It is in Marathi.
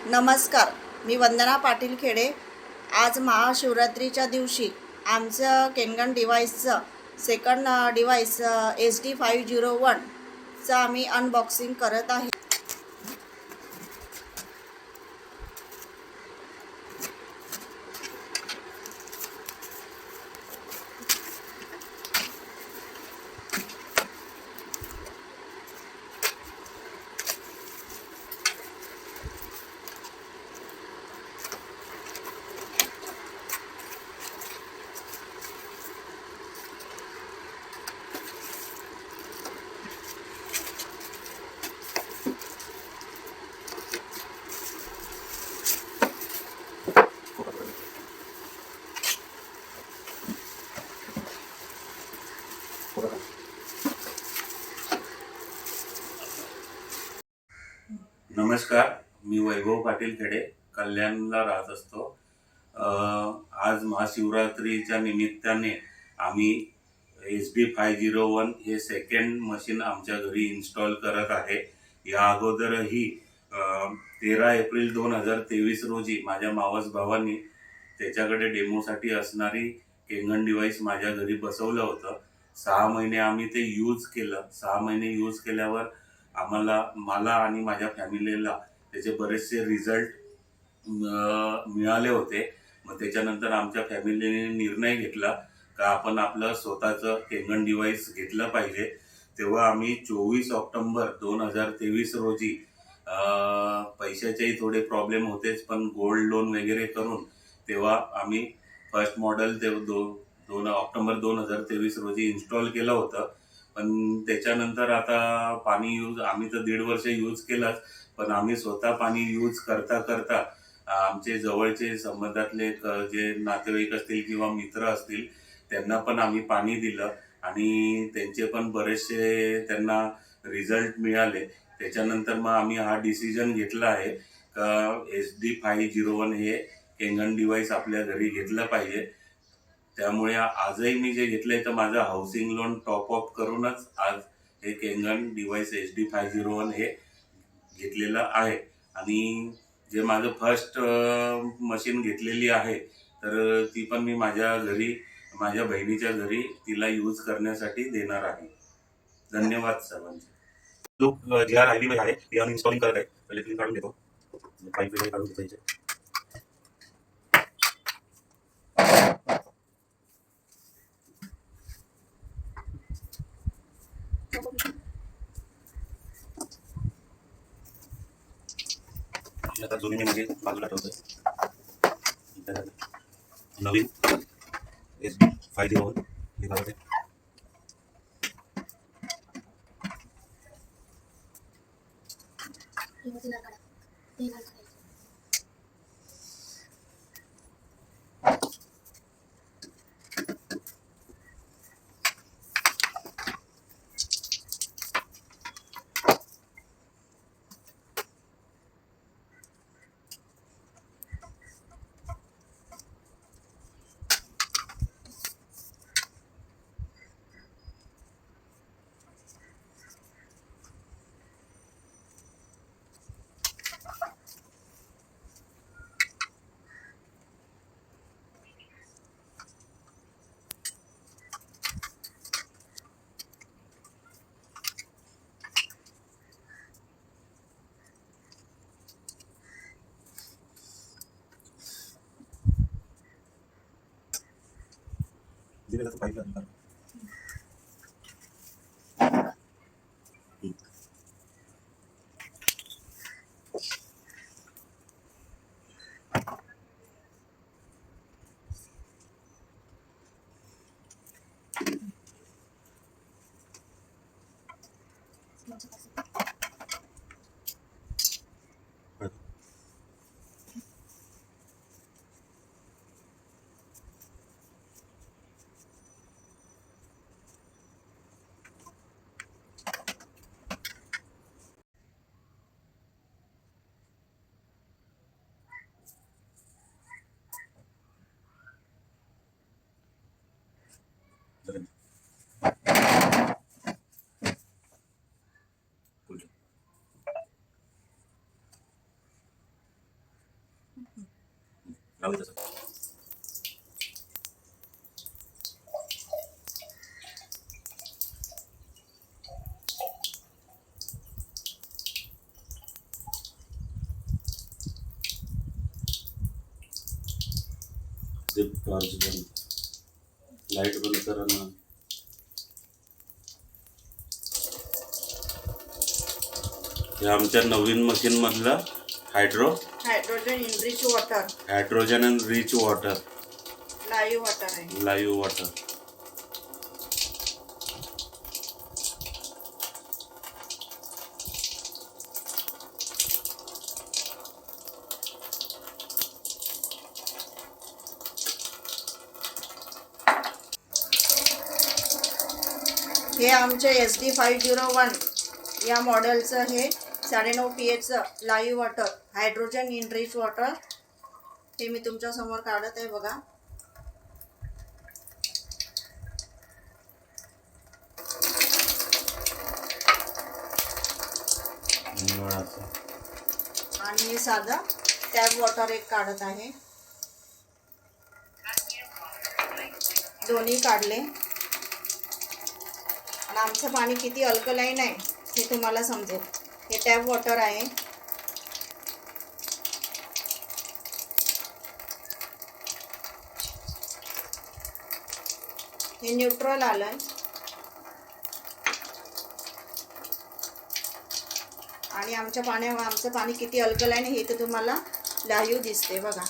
नमस्कार, मी वंदना पाटील खेडे. आज महाशिवरात्रीच्या दिवशी आमचं केनगन डिव्हाइसचं सेकंड डिव्हाइस SD501चं आम्ही अनबॉक्सिंग करत आहे. नमस्कार, मी वैभव पाटील खेडे, कल्याणला राहत असतो. आज महाशिवरात्रीच्या निमित्ताने आम्ही SD501 हे सेकंड मशीन आमच्या घरी इन्स्टॉल करत आहे. या अगोदरही 13 एप्रिल 2023 रोजी माझ्या मावस भावांनी त्याच्याकडे डेमोसाठी असणारी केंगन डिव्हाइस माझ्या घरी बसवलं होतं. 6 महिने आम्ही ते यूज केलं. 6 महिने यूज केल्यावर मला आणि माझ्या फॅमिलीला त्याचे बरेचसे रिझल्ट मिळाले होते. मग त्याच्यानंतर आमच्या फॅमिलीने निर्णय घेतला का आपण आपलं स्वतःचं केंगन डिव्हाइस घेतलं पाहिजे. तेव्हा आम्ही 24 ऑक्टोबर 2023 रोजी पैशाचेही थोडे प्रॉब्लेम होतेच, पण गोल्ड लोन वगैरे करून तेव्हा आम्ही फर्स्ट मॉडेल 2 ऑक्टोबर 2023 रोजी इन्स्टॉल केलं होतं. पण त्याच्यानंतर आता पाणी यूज आम्ही तर 1.5 वर्ष यूज केलंच, पण आम्ही स्वतः पाणी यूज करता करता आमचे जवळचे संबंधातले जे नातेवाईक असतील किंवा मित्र असतील त्यांना पण आम्ही पाणी दिलं आणि त्यांचे पण बरेचसे त्यांना रिझल्ट मिळाले. त्याच्यानंतर मग आम्ही हा डिसिजन घेतला आहे का SD501 हे केंगन डिव्हाइस आपल्या घरी घेतलं पाहिजे. त्यामुळे आजही मी जे घेतलंय तर माझं हाऊसिंग लोन टॉप अप करूनच आज हे केंगन डिव्हाइस SD501 हे घेतलेलं आहे. आणि जे माझं फर्स्ट मशीन घेतलेली आहे तर ती पण मी माझ्या घरी माझ्या बहिणीच्या घरी तिला यूज करण्यासाठी देणार आहे. धन्यवाद सर्वांचे. लोक जी आर आय आहे ती अनइन्स्टॉलिंग करत आहे. पहिले क्लीन काढून देतो. पाईप वगैरे काढून देतो. आता जुनी म्हणजे बाजूला ठेवतोय. नवीन SD501 हे घालते. दिलेलं पाईप लागतं. हवे तसं. टॉर्च बंद, लाईट बंद करा ना. हे आमच्या नवीन मशीन मधलं hydrogen enrich water, hydrogen and rich water, live water आहे. Live water. हे आमचे SD501 या मॉडेलचं हे 9.5 pH live water hydrogen enrich water हे मी तुमच्या समोर काढत आहे बघा. आणि हे साधं टॅप वॉटर एक काढत आहे. दोन्ही काढले. आणि आमचं पाणी किती अल्कलाईन आहे हे तुम्हाला समजेल. हे टॅप वॉटर आहे. हे न्यूट्रल आलं आणि आमचं पाणी किती अल्कलाईन हे तर तुम्हाला लाईव्ह दिसते बघा.